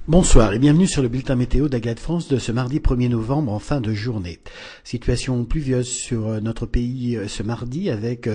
Bonsoir et bienvenue sur le bulletin météo d'Agathe France de ce mardi 1er novembre en fin de journée. Situation pluvieuse sur notre pays ce mardi avec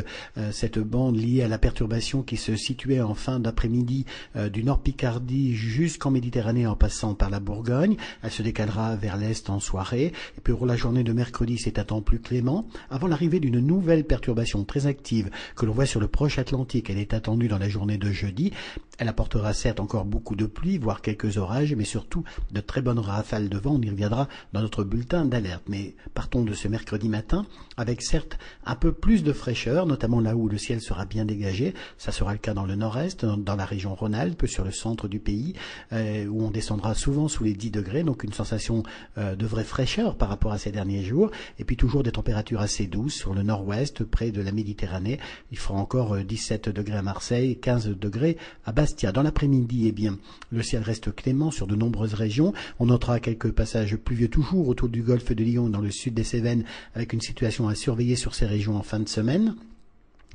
cette bande liée à la perturbation qui se situait en fin d'après-midi du nord Picardie jusqu'en Méditerranée en passant par la Bourgogne. Elle se décalera vers l'est en soirée. Et puis pour la journée de mercredi, c'est un temps plus clément. Avant l'arrivée d'une nouvelle perturbation très active que l'on voit sur le proche Atlantique, elle est attendue dans la journée de jeudi. Elle apportera certes encore beaucoup de pluie, voire quelques orages, mais surtout de très bonnes rafales de vent. On y reviendra dans notre bulletin d'alerte. Mais partons de ce mercredi matin avec certes un peu plus de fraîcheur, notamment là où le ciel sera bien dégagé. Ça sera le cas dans le nord-est, dans la région Rhône-Alpes, sur le centre du pays, où on descendra souvent sous les 10 degrés, donc une sensation de vraie fraîcheur par rapport à ces derniers jours. Et puis toujours des températures assez douces sur le nord-ouest, près de la Méditerranée. Il fera encore 17 degrés à Marseille, 15 degrés à Bastia. Dans l'après-midi, eh bien, le ciel reste clément sur de nombreuses régions. On notera quelques passages pluvieux toujours autour du golfe de Lion, dans le sud des Cévennes, avec une situation à surveiller sur ces régions en fin de semaine.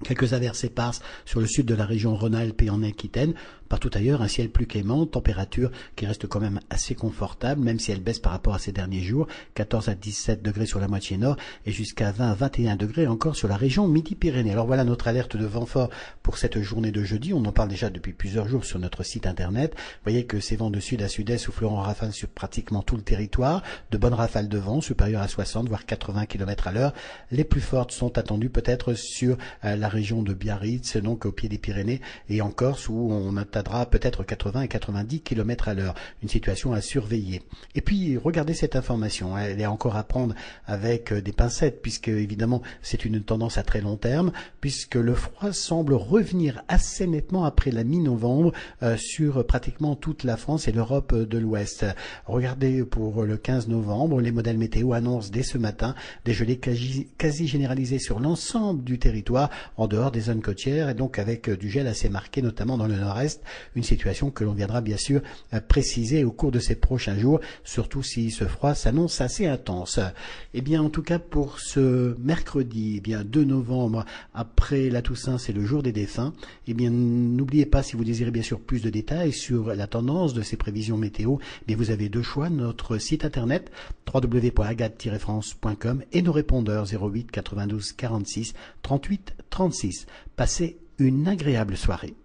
Quelques averses éparses sur le sud de la région Rhône-Alpes et en Aquitaine. Partout ailleurs, un ciel plus clément, température qui reste quand même assez confortable, même si elle baisse par rapport à ces derniers jours, 14 à 17 degrés sur la moitié nord et jusqu'à 20 à 21 degrés encore sur la région Midi-Pyrénées. Alors voilà notre alerte de vent fort pour cette journée de jeudi. On en parle déjà depuis plusieurs jours sur notre site internet. Vous voyez que ces vents de sud à sud-est souffleront en rafale sur pratiquement tout le territoire. De bonnes rafales de vent supérieures à 60 voire 80 km à l'heure. Les plus fortes sont attendues peut-être sur la région de Biarritz, donc au pied des Pyrénées, et en Corse où on atteindra peut-être 80 et 90 km à l'heure. Une situation à surveiller. Et puis, regardez cette information. Elle est encore à prendre avec des pincettes, puisque évidemment, c'est une tendance à très long terme, puisque le froid semble revenir assez nettement après la mi-novembre sur pratiquement toute la France et l'Europe de l'Ouest. Regardez pour le 15 novembre, les modèles météo annoncent dès ce matin des gelées quasi généralisées sur l'ensemble du territoire, en dehors des zones côtières, et donc avec du gel assez marqué, notamment dans le nord-est, une situation que l'on viendra bien sûr préciser au cours de ces prochains jours, surtout si ce froid s'annonce assez intense. Eh bien, en tout cas, pour ce mercredi, eh bien, 2 novembre, après la Toussaint, c'est le jour des défunts. Eh bien, n'oubliez pas, si vous désirez bien sûr plus de détails sur la tendance de ces prévisions météo, eh vous avez deux choix, notre site internet, www.agathe-france.com et nos répondeurs 08 92 46 38 36. Passez une agréable soirée.